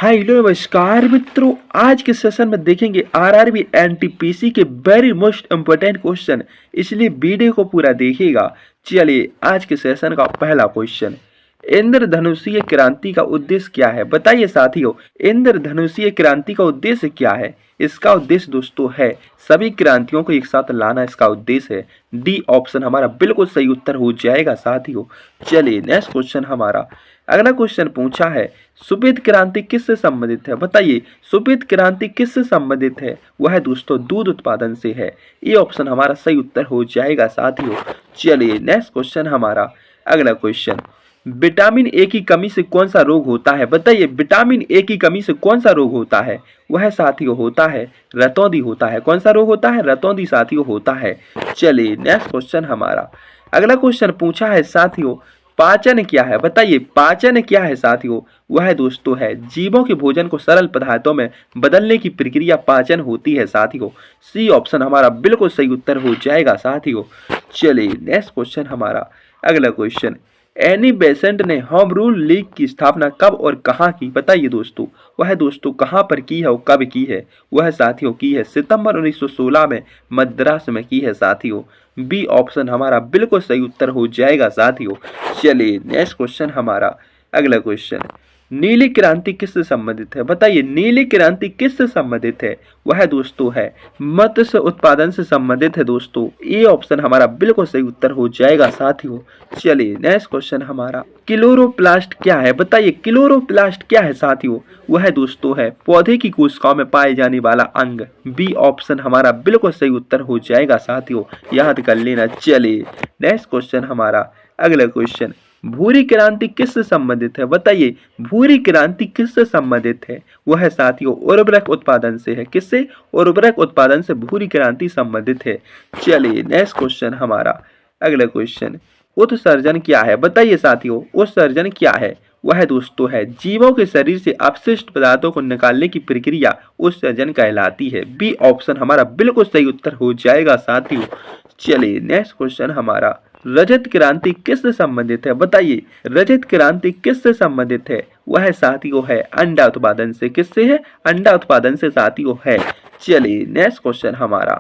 Hello नमस्कार मित्रों। आज के सेशन में देखेंगे आरआरबी एनटीपीसी के वेरी मोस्ट इम्पोर्टेंट क्वेश्चन, इसलिए वीडियो को पूरा देखिएगा। चलिए आज के सेशन का पहला क्वेश्चन, इंद्रधनुषीय क्रांति का उद्देश्य क्या है? बताइए साथियों, इंद्रधनुषीय क्रांति का उद्देश्य क्या है? इसका उद्देश्य दोस्तों है सभी क्रांतियों को एक साथ लाना, इसका उद्देश्य है। डी ऑप्शन हमारा बिल्कुल सही उत्तर हो जाएगा साथियों। चलिए नेक्स्ट क्वेश्चन हमारा अगला क्वेश्चन पूछा है, श्वेत क्रांति किससे संबंधित है? बताइए श्वेत क्रांति किससे संबंधित है? वह दोस्तों दूध उत्पादन से है। ये ऑप्शन हमारा सही उत्तर हो जाएगा साथियों। चलिए नेक्स्ट क्वेश्चन हमारा अगला क्वेश्चन, विटामिन ए की कमी से कौन सा रोग होता है? बताइए विटामिन ए की कमी से कौन सा रोग होता है? वह साथियों होता है रतौंधी होता है। कौन सा रोग होता है? रतौंधी साथियों होता है। चलिए नेक्स्ट क्वेश्चन हमारा अगला क्वेश्चन पूछा है साथियों, पाचन क्या है? बताइए पाचन क्या है साथियों? वह दोस्तों है जीवों के भोजन को सरल पदार्थों में बदलने की प्रक्रिया पाचन होती है साथियों। सी ऑप्शन हमारा बिल्कुल सही उत्तर हो जाएगा साथियों। चलिए नेक्स्ट क्वेश्चन हमारा अगला क्वेश्चन, एनी बेसेंट ने होम रूल लीग की स्थापना कब और कहाँ की? बताइए दोस्तों वह दोस्तों कहाँ पर की है और कब की है? वह साथियों की है सितंबर 1916 में मद्रास में की है साथियों। बी ऑप्शन हमारा बिल्कुल सही उत्तर हो जाएगा साथियों। चलिए नेक्स्ट क्वेश्चन हमारा अगला क्वेश्चन, नीली क्रांति किससे संबंधित है? बताइए नीली क्रांति किससे संबंधित है? वह दोस्तों है मत्स्य उत्पादन से संबंधित है दोस्तों। ये ऑप्शन हमारा बिल्कुल सही उत्तर हो जाएगा साथियों। चलिए नेक्स्ट क्वेश्चन हमारा, क्लोरोप्लास्ट क्या है? बताइए क्लोरोप्लास्ट क्या है साथियों? वह दोस्तों है पौधे की कोशिकाओं में पाए जाने वाला अंग। बी ऑप्शन हमारा बिल्कुल सही उत्तर हो जाएगा साथियों, याद कर लेना। चलिए नेक्स्ट क्वेश्चन हमारा अगला क्वेश्चन, भूरी क्रांति किससे संबंधित है? बताइए भूरी क्रांति किससे संबंधित है? वह साथियों उर्वरक उत्पादन से है। किससे? उर्वरक उत्पादन से भूरी क्रांति संबंधित है। चलिए नेक्स्ट क्वेश्चन हमारा अगला क्वेश्चन, उत्सर्जन क्या है? बताइए साथियों उत्सर्जन क्या है? वह दोस्तों है जीवों के शरीर से अपशिष्ट पदार्थों को निकालने की प्रक्रिया उत्सर्जन कहलाती है। बी ऑप्शन हमारा बिल्कुल सही उत्तर हो जाएगा साथियों। चलिए नेक्स्ट क्वेश्चन हमारा, रजत क्रांति किससे संबंधित है? बताइए रजत क्रांति किससे संबंधित है? वह साथियों है अंडा उत्पादन से। किससे है? अंडा उत्पादन से साथियों है। चलिए नेक्स्ट क्वेश्चन हमारा,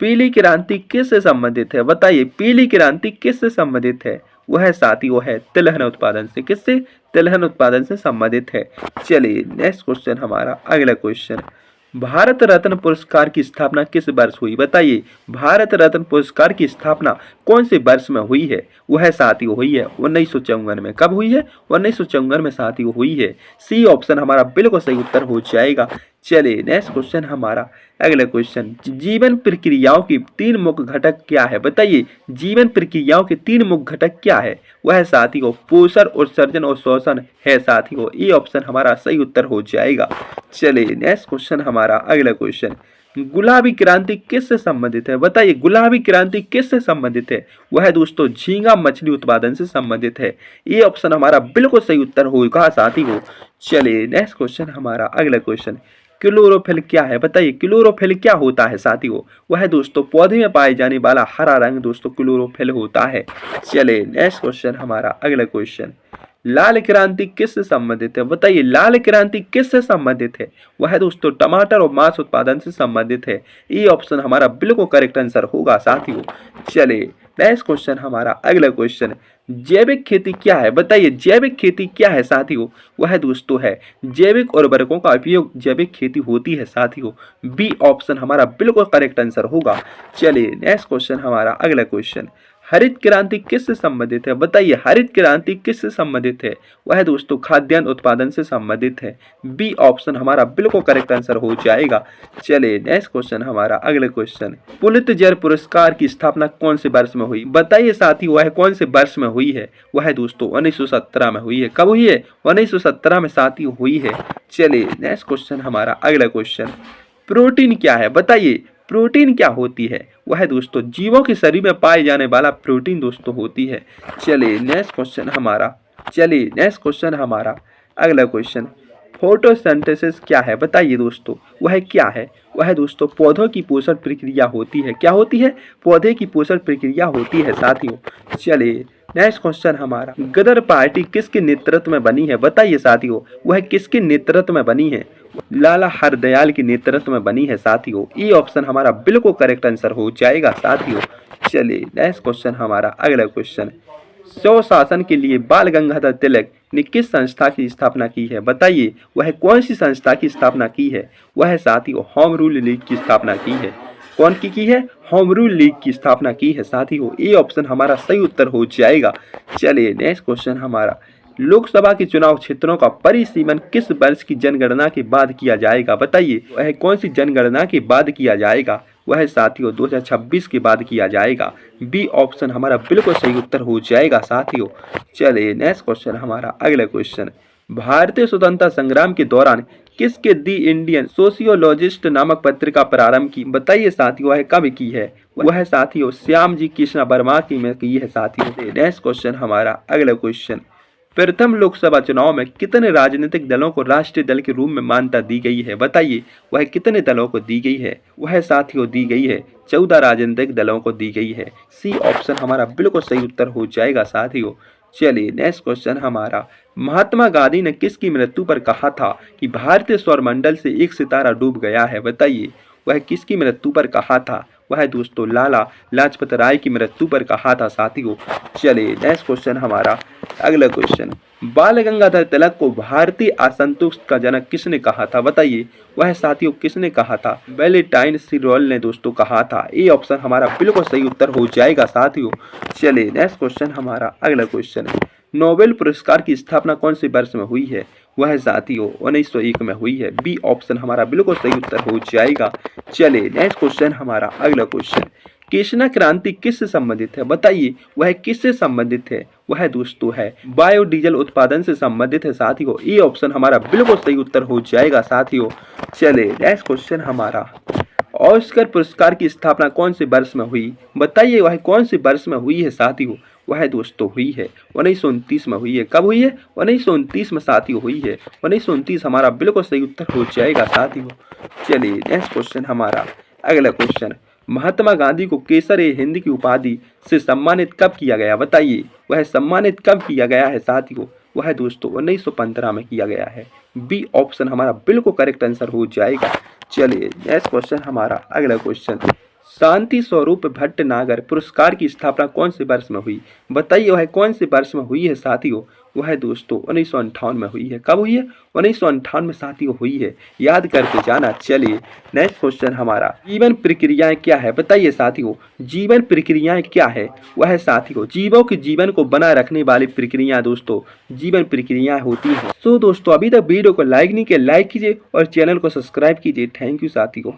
पीली क्रांति किससे संबंधित है? बताइए पीली क्रांति किससे संबंधित है? वह साथियों है तिलहन उत्पादन से। किससे? तिलहन उत्पादन से संबंधित है। चलिए नेक्स्ट क्वेश्चन हमारा अगला क्वेश्चन, भारत रत्न पुरस्कार की स्थापना किस वर्ष हुई? बताइए भारत रत्न पुरस्कार की स्थापना कौन से वर्ष में हुई है? वह साथियों हुई है 1954 में। कब हुई है? 1954 में साथियों हुई है। सी ऑप्शन हमारा बिल्कुल सही उत्तर हो जाएगा। चलिए नेक्स्ट क्वेश्चन हमारा अगला क्वेश्चन, जीवन प्रक्रियाओं की तीन मुख्य घटक क्या है? बताइए जीवन प्रक्रियाओं के तीन मुख्य घटक क्या है? वह साथियों पोषण, उत्सर्जन और शोषण है साथियों। ये ऑप्शन हमारा सही उत्तर हो जाएगा। चलिए नेक्स्ट क्वेश्चन हमारा अगला क्वेश्चन, गुलाबी क्रांति किससे संबंधित है? बताइए गुलाबी क्रांति किससे संबंधित है? वह दोस्तों झींगा मछली उत्पादन से संबंधित है। ये ऑप्शन हमारा बिल्कुल सही उत्तर होगा साथियों। चलिए नेक्स्ट क्वेश्चन हमारा अगला क्वेश्चन, क्लोरोफिल क्या है? बताइए क्लोरोफिल क्या होता है साथियों? वह दोस्तों पौधे में पाए जाने वाला हरा रंग दोस्तों क्लोरोफिल होता है। चलिए नेक्स्ट क्वेश्चन हमारा अगला क्वेश्चन, लाल क्रांति किससे संबंधित है? बताइए लाल क्रांति किससे संबंधित है? वह दोस्तों टमाटर और मांस उत्पादन से संबंधित है। ये ऑप्शन हमारा बिल्कुल करेक्ट आंसर होगा साथियों। चलिए नेक्स्ट क्वेश्चन हमारा अगला क्वेश्चन, जैविक खेती क्या है? बताइए जैविक खेती क्या है साथियों? वह दोस्तों है जैविक उर्वरकों का उपयोग जैविक खेती होती है साथियों। बी ऑप्शन हमारा बिल्कुल करेक्ट आंसर होगा। चलिए नेक्स्ट क्वेश्चन हमारा अगला क्वेश्चन, हरित क्रांति किससे संबंधित है? बताइए हरित क्रांति किससे संबंधित है? वह दोस्तों खाद्यान्न उत्पादन से संबंधित है। बी ऑप्शन हमारा बिल्कुल करेक्ट आंसर हो जाएगा। चलिए नेक्स्ट क्वेश्चन हमारा अगला क्वेश्चन, पुलित्जर पुरस्कार की स्थापना कौन से वर्ष में हुई? बताइए साथी वह कौन से वर्ष में हुई है? वह दोस्तों 1917 में हुई है। कब हुई है? 1917 में साथी हुई है। चलिए नेक्स्ट क्वेश्चन हमारा अगला क्वेश्चन, प्रोटीन क्या है? बताइए प्रोटीन क्या होती है? वह दोस्तों जीवों के शरीर में पाए जाने वाला प्रोटीन दोस्तों होती है। चलिए नेक्स्ट क्वेश्चन हमारा अगला क्वेश्चन, फोटोसिंथेसिस क्या है बताइए दोस्तों, वह क्या है? वह दोस्तों पौधों की पोषण प्रक्रिया होती है। क्या होती है? पौधे की पोषण प्रक्रिया होती है साथियों। चलिए नेक्स्ट क्वेश्चन हमारा, गदर पार्टी किसके नेतृत्व में बनी है बताइए साथियों, वह किसके नेतृत्व में बनी है? लाला हरदयाल के नेतृत्व में बनी है साथियों। ये ऑप्शन हमारा बिल्कुल करेक्ट आंसर हो जाएगा साथियों। चलिए नेक्स्ट क्वेश्चन हमारा अगला क्वेश्चन, स्वशासन के लिए बाल गंगाधर तिलक ने किस संस्था की स्थापना की है बताइए, वह कौन सी संस्था की स्थापना की है? वह साथियों होम रूल लीग की स्थापना की है। कौन की है? होम रूल लीग की स्थापना की है साथियों। ये ऑप्शन हमारा सही उत्तर हो जाएगा। चलिए नेक्स्ट क्वेश्चन हमारा, लोकसभा के चुनाव क्षेत्रों का परिसीमन किस वर्ष की जनगणना के बाद किया जाएगा बताइए, वह कौन सी जनगणना के बाद किया जाएगा? वह साथियों 2026 के बाद किया जाएगा। बी ऑप्शन हमारा बिल्कुल सही उत्तर हो जाएगा साथियों। चलिए नेक्स्ट क्वेश्चन हमारा अगला क्वेश्चन, भारतीय स्वतंत्रता संग्राम के दौरान किसके दी इंडियन सोशियोलॉजिस्ट नामक पत्रिका प्रारंभ की बताइए साथियों, वह कब की है? वह साथियों श्याम जी कृष्ण वर्मा की में की है साथियों। नेक्स्ट क्वेश्चन हमारा अगला क्वेश्चन, प्रथम लोकसभा चुनाव में कितने राजनीतिक दलों को राष्ट्रीय दल के रूप में मान्यता दी गई है बताइए, वह कितने दलों को दी गई है? वह साथियों दी गई है 14 राजनीतिक दलों को दी गई है। सी ऑप्शन हमारा बिल्कुल सही उत्तर हो जाएगा साथियों। चलिए नेक्स्ट क्वेश्चन हमारा, महात्मा गांधी ने किसकी मृत्यु पर कहा था कि भारतीय सौरमंडल से एक सितारा डूब गया है बताइए, वह किसकी मृत्यु पर कहा था? वह दोस्तों लाला लाजपत राय की मृत्यु पर कहा था साथियों। चलिए नेक्स्ट क्वेश्चन हमारा अगला क्वेश्चन, बाल गंगाधर तिलक को भारतीय असंतोष का जनक किसने कहा था बताइए, वह साथियों किसने कहा था? वैलेंटाइन सिरोल ने दोस्तों कहा था। ये ऑप्शन हमारा बिल्कुल सही उत्तर हो जाएगा साथियों। चलिए नेक्स्ट क्वेश्चन हमारा अगला क्वेश्चन, नोबेल पुरस्कार की स्थापना कौन से वर्ष में हुई है? वह साथियों 1901 में हुई है। बी ऑप्शन हमारा बिल्कुल सही उत्तर हो जाएगा। चलिए नेक्स्ट क्वेश्चन हमारा अगला क्वेश्चन, कृष्णा क्रांति किससे संबंधित है बताइए, वह किससे संबंधित है? वह दोस्तों है बायोडीजल उत्पादन से संबंधित है साथियों। ये ऑप्शन हमारा बिल्कुल सही उत्तर हो जाएगा साथियों। चलिए नेक्स्ट क्वेश्चन हमारा, ऑस्कर पुरस्कार की स्थापना कौन से वर्ष में हुई बताइए, वह कौन से वर्ष में हुई है साथियों? वह दोस्तों हुई है 1929 में हुई है। कब हुई है? 1929 में साथियों हुई है। 1929 हमारा बिल्कुल सही उत्तर हो जाएगा साथियों। चलिए नेक्स्ट क्वेश्चन हमारा अगला क्वेश्चन, महात्मा गांधी को केसर ए हिंद की उपाधि से सम्मानित कब किया गया बताइए, वह सम्मानित कब किया गया है साथियों? वह दोस्तों 1915 में किया गया है। बी ऑप्शन हमारा बिल्कुल करेक्ट आंसर हो जाएगा। चलिए नेक्स्ट क्वेश्चन हमारा अगला क्वेश्चन, शांति स्वरूप भट्टनागर पुरस्कार की स्थापना कौन से वर्ष में हुई बताइए, वह कौन से वर्ष में हुई है साथियों? वह दोस्तों 1958 में हुई है। कब हुई है? 1958 में साथियों हुई है, याद करके जाना। चलिए नेक्स्ट क्वेश्चन हमारा, जीवन प्रक्रियाएं क्या है बताइए साथियों, जीवन प्रक्रियाएं क्या है? वह साथियों जीवों के जीवन को बनाए रखने वाली प्रक्रिया दोस्तों जीवन प्रक्रियाएं होती है। तो दोस्तों अभी तक वीडियो को लाइक नहीं किया, लाइक कीजिए और चैनल को सब्सक्राइब कीजिए। थैंक यू साथियों।